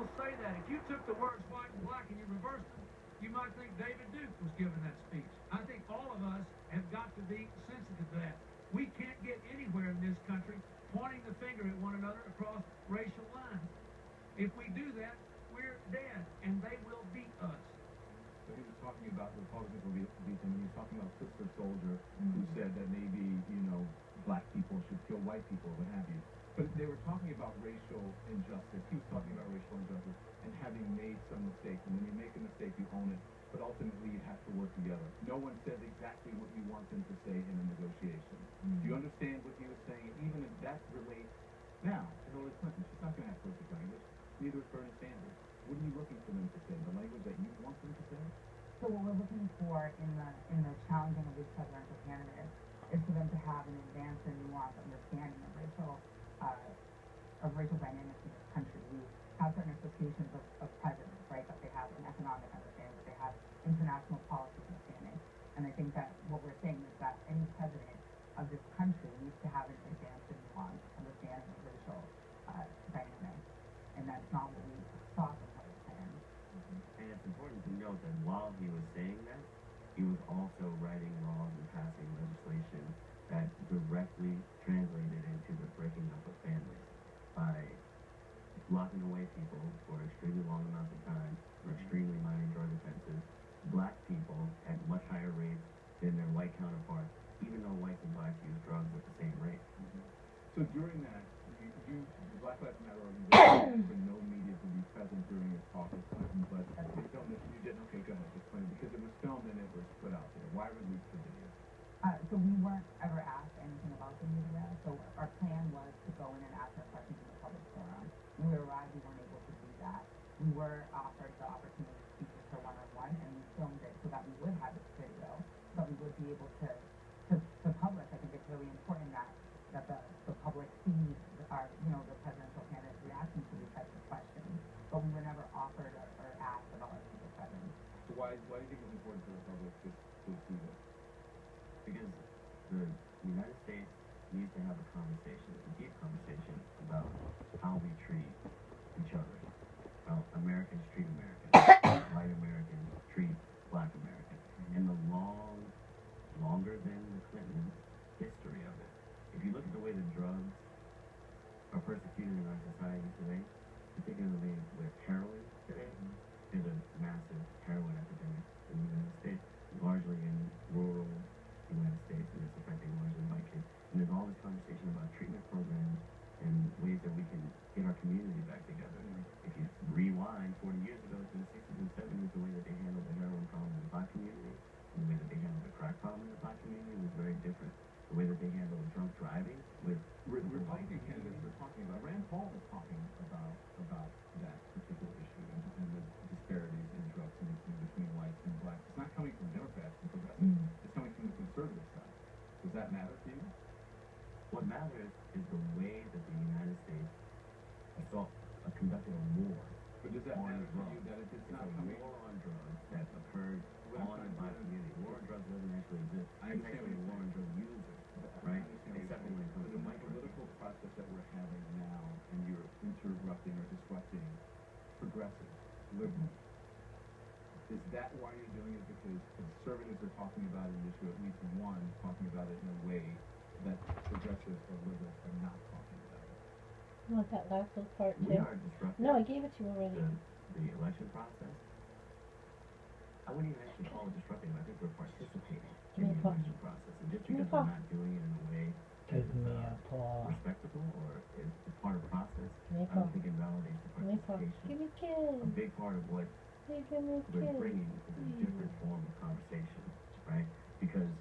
people say that. If you took the words white and black and you reversed them, you might think David Duke was giving that speech. I think all of us have got to be sensitive to that. We can't get anywhere in this country pointing the finger at one another across racial lines. If we do that, we're dead, and they will beat us. So he was talking about Republicans will beat him, and he was talking about Sister Soldier, who said that maybe, black people should kill white people, what have you. But they were talking about racial injustice. He was talking about racial injustice and having made some mistakes. And when you make a mistake, you own it. But ultimately, you have to work together. No one says exactly what you want them to say in a negotiation. Do you understand what he was saying? And even if that relates now to Hillary Clinton, she's not going to have perfect language. Neither is Bernie Sanders. What are you looking for them to say? The language that you want them to say? So what we're looking for in the challenging of these presidential candidates is for them to have an advanced and nuanced understanding of racial dynamics in this country. We have certain expectations of presidents, right? That they have an economic understanding, that they have international policy understanding. And I think that what we're saying is that any president of this country needs to have an advanced and nuanced understanding of racial dynamics. And that's not what we saw from Hillary Clinton. And it's important to note that while he was saying that, he was also writing laws and passing legislation that directly translated into the breaking up of families by locking away people for extremely long amounts of time for extremely minor drug offenses. Black people at much higher rates than their white counterparts, even though whites and blacks use drugs at the same rate. So during that, the Black Lives Matter organization for no media to be present during his talk with Clinton, but they filmed it. You didn't? Okay, go ahead. Explain. Because it was filmed and it was put out there. Why release the video? So we weren't ever asked anything about the media. So our plan was to go in and ask our questions in the public forum. When we arrived, we weren't able to do that. We were offered the opportunity to speak with her one-on-one, and we filmed it so that we would have this video, so that we would be able to publish. I think it's really important that the public sees the presidential candidate's reaction to these types of questions. But we were never offered or asked about our future president. So why do you think it's important for the public to see this? Because the United States needs to have a conversation, a deep conversation about how we treat each other. How Americans treat Americans, white Americans treat black Americans. And the longer than the Clinton history of it. If you look at the way the drugs are persecuted in our society today, particularly with heroin today, there's a massive heroin epidemic in the United States, largely in rural United States, and it's affecting largely white kids. And there's all this conversation about treatment programs and ways that we can get our community back together. If you rewind 40 years ago to the 60s and 70s, the way that they handled the heroin problem in the black community, and the way that they handled the crack problem in the black community was very different. The way that they handled drunk driving with Republican candidates are talking about. Rand Paul is talking about that particular issue and the disparities in drugs in between whites and blacks. It's not coming from Democrats and progressives. It's coming from the conservative side. Does that matter to you? What matters is the way that the United States conducted a war. But does that matter to you that it's not coming? War on drugs that occurred on the black community. War on drugs doesn't actually exist. I understand what a war on drug users, right? Except when it comes to the political process that we're having now, and you're interrupting or disrupting progressives, liberals. Is that why you're doing it? Because conservatives are talking about an issue, at least one, talking about it in a way that progressives or liberals are not talking about it. You want that last little part too? We are disrupting. No, I gave it to you already. The election process. I wouldn't even actually call it disrupting. I think we're participating in the election process. And just because we're not doing it in a way that's respectable or is part of the process, I don't think it validates the participation. Give me a kiss. A big part of what we're bringing is a different form of conversation, right? Because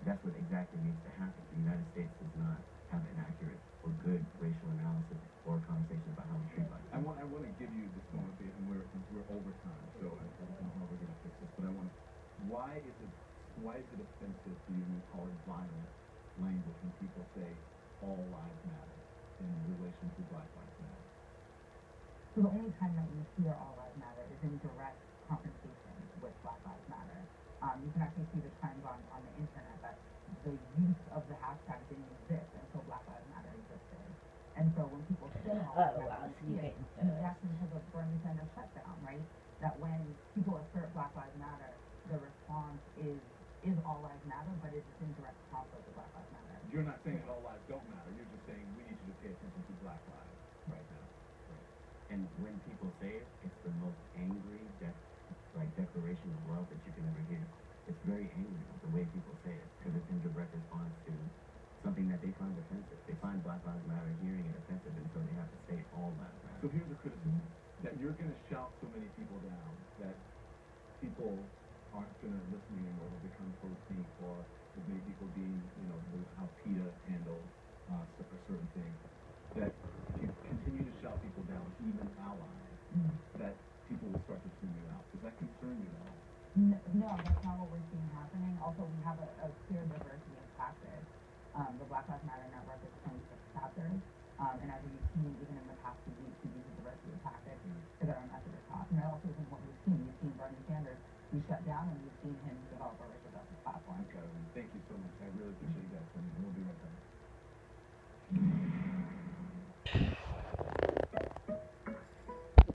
that's what exactly needs to happen. The United States does not have an accurate or good racial analysis or a conversation about how we treat black people. I want to give you this moment, and we're over time, so I don't know how we're going to fix this, but why is it offensive to you when you call it violent language when people say all lives matter in relation to Black Lives Matter? So the only time that we hear all lives matter is in direct confrontation with Black Lives Matter. You can actually see the trends on the internet that the use of the hashtag didn't exist until Black Lives Matter existed. And so when people say all lives matter. wow, so We you see it. get And that's because of Bernie Sanders shutdown, right? That when people assert Black Lives Matter, the response is all lives matter, but it's in direct conflict with Black Lives Matter. You're not saying that all lives don't matter. You're just saying we need you to pay attention to Black lives right now. And when people say it, it's the most angry, declaration of love that you can ever hear. It's very angry the way people say it, because it's in direct response to something that they find offensive. They find Black Lives Matter hearing it offensive, and so they have to say all lives matter. So here's a criticism, that you're going to shout so many people down that people aren't going to listen anymore, will become pro-pink, or as many people being, how PETA handles a certain thing, that if you continue to shout people down, even allies, that people will start to tune you out. Does that concern you at all? No, that's not what we're seeing happening. Also, we have a clear diversity of tactics. The Black Lives Matter Network is 26 chapters, and as you've seen, even in the past 2 weeks, we use a diversity of tactics to get our message across. And that also isn't what we've seen. We've seen Bernie Sanders be shut down, and we've seen him